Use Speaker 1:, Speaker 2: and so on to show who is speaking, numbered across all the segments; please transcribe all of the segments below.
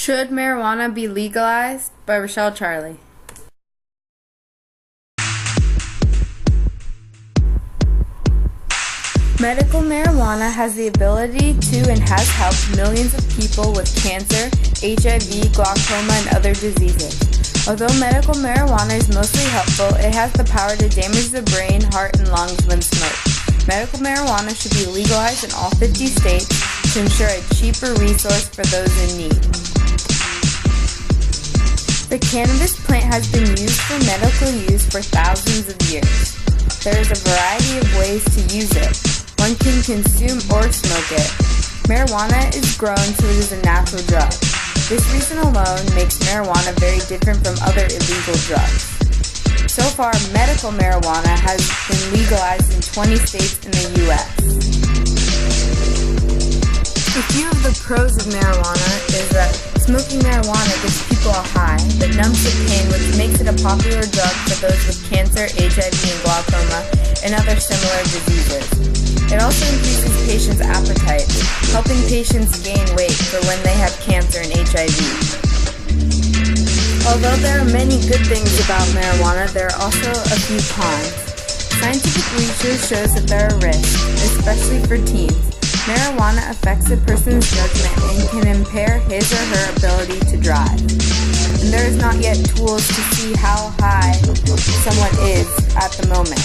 Speaker 1: Should marijuana be legalized? By Rochelle Charlie. Medical marijuana has the ability to and has helped millions of people with cancer, HIV, glaucoma, and other diseases. Although medical marijuana is mostly helpful, it has the power to damage the brain, heart, and lungs when smoked. Medical marijuana should be legalized in all 50 states to ensure a cheaper resource for those in need. The cannabis plant has been used for medical use for thousands of years. There is a variety of ways to use it. One can consume or smoke it. Marijuana is grown so it is a natural drug. This reason alone makes marijuana very different from other illegal drugs. So far, medical marijuana has been legalized in 20 states in the U.S. A few of the pros of marijuana is that smoking marijuana gives people a high that numbs the pain, which makes it a popular drug for those with cancer, HIV, and glaucoma, and other similar diseases. It also increases patients' appetite, helping patients gain weight for when they have cancer and HIV. Although there are many good things about marijuana, there are also a few cons. Scientific research shows that there are risks, especially for teens. Marijuana affects a person's judgment and can impair his or her ability to drive. And there is not yet tools to see how high someone is at the moment.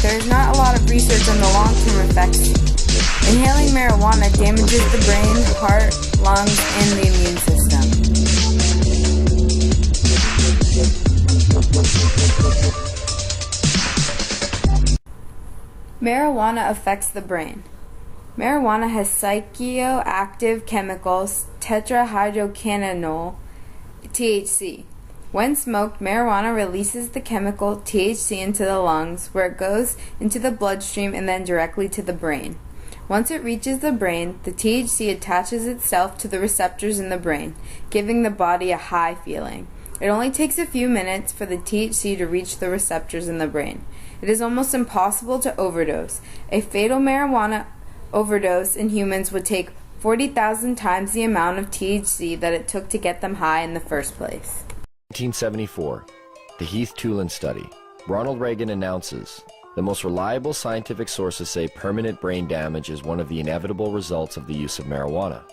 Speaker 1: There is not a lot of research on the long-term effects. Inhaling marijuana damages the brain, heart, lungs, and the immune system. Marijuana affects the brain. Marijuana has psychoactive chemicals, tetrahydrocannabinol, THC. When smoked, marijuana releases the chemical THC into the lungs, where it goes into the bloodstream and then directly to the brain. Once it reaches the brain, the THC attaches itself to the receptors in the brain, giving the body a high feeling. It only takes a few minutes for the THC to reach the receptors in the brain. It is almost impossible to overdose. A fatal marijuana overdose in humans would take 40,000 times the amount of THC that it took to get them high in the first place.
Speaker 2: 1974, the Heath-Tulin study. Ronald Reagan announces, "The most reliable scientific sources say permanent brain damage is one of the inevitable results of the use of marijuana."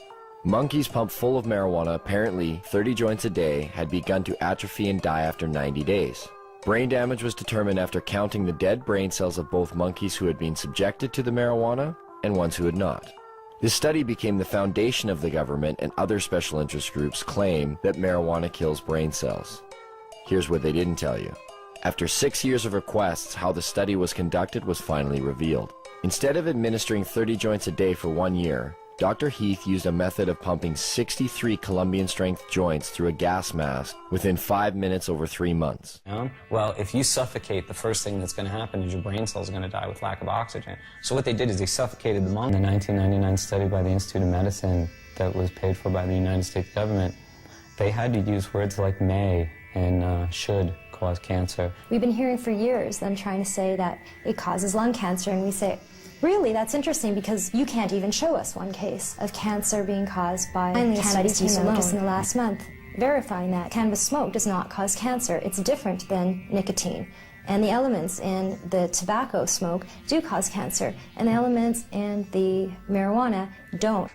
Speaker 2: Monkeys pumped full of marijuana, apparently 30 joints a day, had begun to atrophy and die after 90 days. Brain damage was determined after counting the dead brain cells of both monkeys who had been subjected to the marijuana and ones who had not. This study became the foundation of the government, and other special interest groups claim that marijuana kills brain cells. Here's what they didn't tell you. After 6 years of requests, how the study was conducted was finally revealed. Instead of administering 30 joints a day for 1 year, Dr. Heath used a method of pumping 63 Colombian-strength joints through a gas mask within 5 minutes over 3 months.
Speaker 3: Well, if you suffocate, the first thing that's going to happen is your brain cells are going to die with lack of oxygen. So what they did is they suffocated the monkey. In the 1999 study by the Institute of Medicine that was paid for by the United States government, they had to use words like may and should cause cancer.
Speaker 4: We've been hearing for years them trying to say that it causes lung cancer, and we say, really, that's interesting because you can't even show us one case of cancer being caused by cannabis use alone. Just in the last month, verifying that cannabis smoke does not cause cancer. It's different than nicotine. And the elements in the tobacco smoke do cause cancer, and the elements in the marijuana don't.